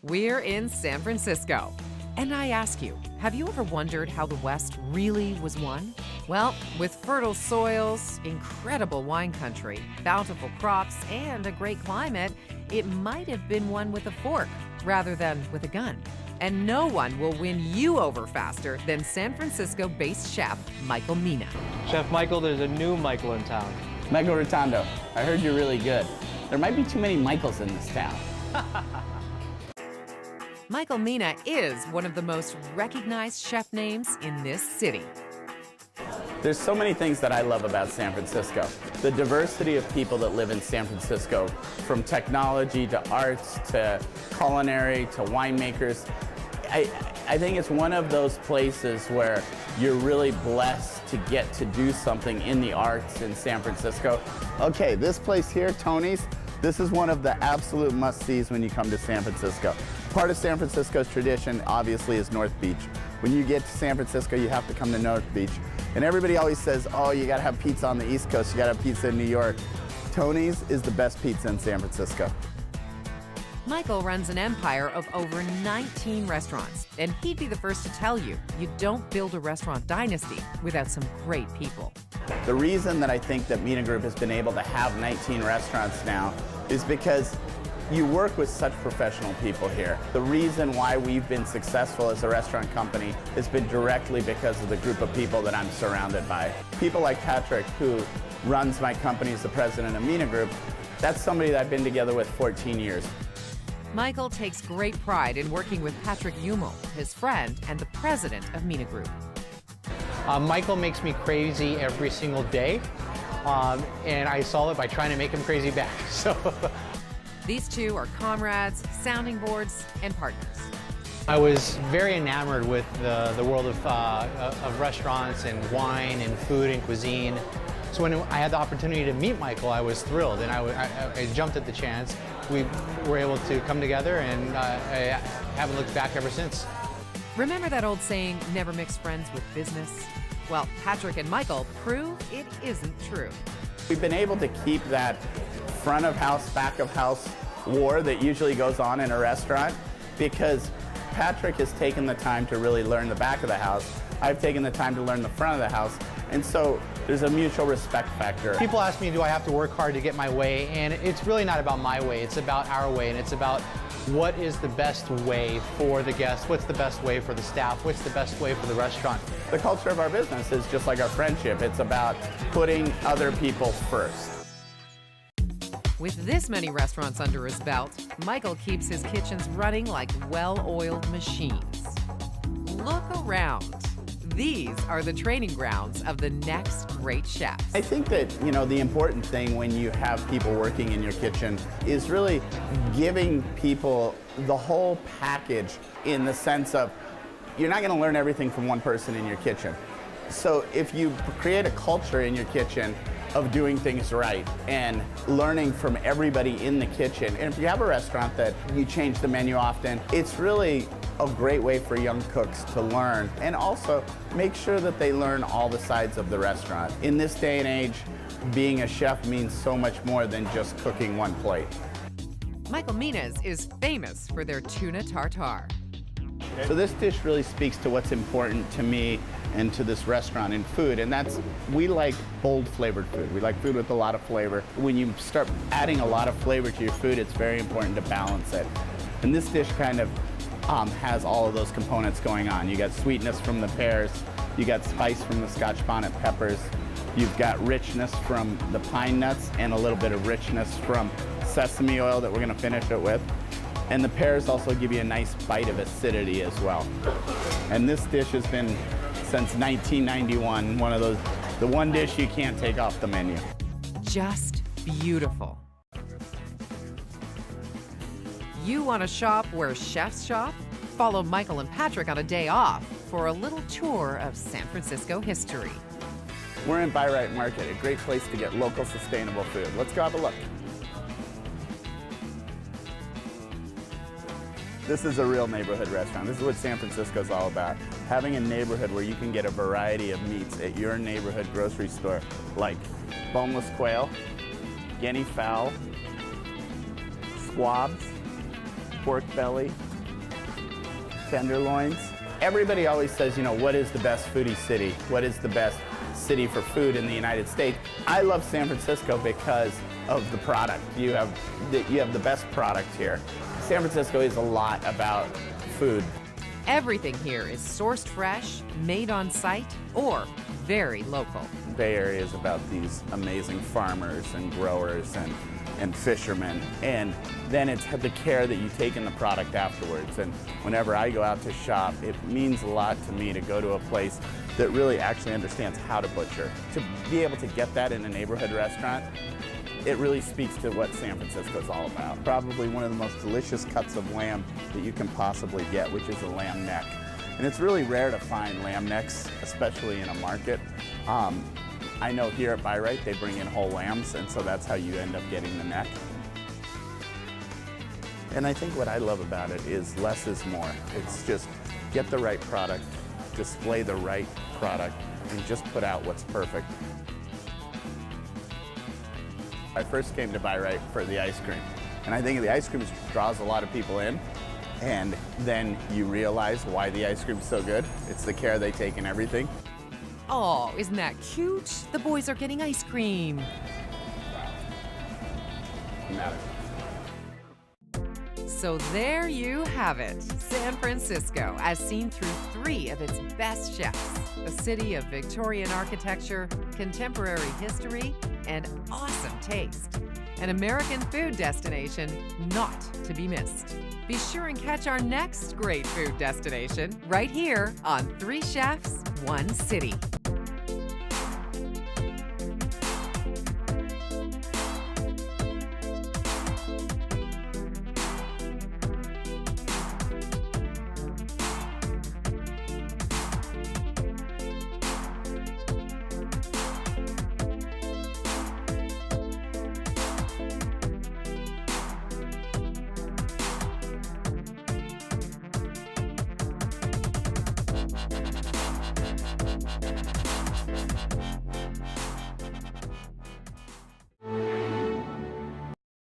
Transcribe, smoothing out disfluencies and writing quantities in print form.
We're in San Francisco. And I ask you, have you ever wondered how the West really was won? Well, with fertile soils, incredible wine country, bountiful crops, and a great climate, it might have been won with a fork rather than with a gun. And no one will win you over faster than San Francisco-based chef Michael Mina. Chef Michael, there's a new Michael in town. Michael Rotondo, I heard you're really good. There might be too many Michaels in this town. Michael Mina is one of the most recognized chef names in this city. There's so many things that I love about San Francisco. The diversity of people that live in San Francisco, from technology to arts to culinary to winemakers. I think it's one of those places where you're really blessed to get to do something in the arts in San Francisco. Okay, this place here, Tony's, this is one of the absolute must-sees when you come to San Francisco. Part of San Francisco's tradition, obviously, is North Beach. When you get to San Francisco, you have to come to North Beach. And everybody always says, oh, you gotta have pizza on the East Coast, you gotta have pizza in New York. Tony's is the best pizza in San Francisco. Michael runs an empire of over 19 restaurants, and he'd be the first to tell you, you don't build a restaurant dynasty without some great people. The reason that I think that Mina Group has been able to have 19 restaurants now is because you work with such professional people here. The reason why we've been successful as a restaurant company has been directly because of the group of people that I'm surrounded by. People like Patrick, who runs my company as the president of Mina Group, that's somebody that I've been together with 14 years. Michael takes great pride in working with Patrick Hummel, his friend and the president of Mina Group. Michael makes me crazy every single day, and I solve it by trying to make him crazy back. So. These two are comrades, sounding boards, and partners. I was very enamored with the world of restaurants and wine and food and cuisine. So when I had the opportunity to meet Michael, I was thrilled, and I jumped at the chance. We were able to come together, and I haven't looked back ever since. Remember that old saying, never mix friends with business? Well, Patrick and Michael prove it isn't true. We've been able to keep that front of house, back of house war that usually goes on in a restaurant because Patrick has taken the time to really learn the back of the house. I've taken the time to learn the front of the house, and so there's a mutual respect factor. People ask me, do I have to work hard to get my way? And it's really not about my way, it's about our way, and it's about what is the best way for the guests, what's the best way for the staff, what's the best way for the restaurant. The culture of our business is just like our friendship. It's about putting other people first. With this many restaurants under his belt, Michael keeps his kitchens running like well-oiled machines. Look around. These are the training grounds of the next great chefs. I think that, the important thing when you have people working in your kitchen is really giving people the whole package in the sense of you're not going to learn everything from one person in your kitchen. So if you create a culture in your kitchen of doing things right and learning from everybody in the kitchen, and if you have a restaurant that you change the menu often, it's really a great way for young cooks to learn and also make sure that they learn all the sides of the restaurant. In this day and age, being a chef means so much more than just cooking one plate. Michael Mina's is famous for their tuna tartare. So this dish really speaks to what's important to me and to this restaurant in food, and that's, we like bold flavored food. We like food with a lot of flavor. When you start adding a lot of flavor to your food, it's very important to balance it. And this dish kind of has all of those components going on. You got sweetness from the pears, you got spice from the Scotch bonnet peppers, you've got richness from the pine nuts, and a little bit of richness from sesame oil that we're gonna finish it with. And the pears also give you a nice bite of acidity as well. And this dish has been, since 1991, the one dish you can't take off the menu. Just beautiful. You want to shop where chefs shop? Follow Michael and Patrick on a day off for a little tour of San Francisco history. We're in Byright Market, a great place to get local sustainable food. Let's go have a look. This is a real neighborhood restaurant. This is what San Francisco is all about. Having a neighborhood where you can get a variety of meats at your neighborhood grocery store, like boneless quail, guinea fowl, squabs, pork belly, tenderloins. Everybody always says, you know, what is the best foodie city? What is the best city for food in the United States? I love San Francisco because of the product. You have the best product here. San Francisco is a lot about food. Everything here is sourced fresh, made on site, or very local. The Bay Area is about these amazing farmers and growers and fishermen, and then it's the care that you take in the product afterwards. And whenever I go out to shop, it means a lot to me to go to a place that really actually understands how to butcher. To be able to get that in a neighborhood restaurant, it really speaks to what San Francisco is all about. Probably one of the most delicious cuts of lamb that you can possibly get, which is a lamb neck. And it's really rare to find lamb necks, especially in a market. I know here at Buy Right, they bring in whole lambs, and so that's how you end up getting the neck. And I think what I love about it is less is more. It's just get the right product, display the right product, and just put out what's perfect. I first came to Buy Right for the ice cream, and I think the ice cream draws a lot of people in, and then you realize why the ice cream's so good. It's the care they take in everything. Oh, isn't that cute? The boys are getting ice cream. So there you have it, San Francisco, as seen through 3 of its best chefs. A city of Victorian architecture, contemporary history, and awesome taste. An American food destination not to be missed. Be sure and catch our next great food destination right here on 3 Chefs, 1 City.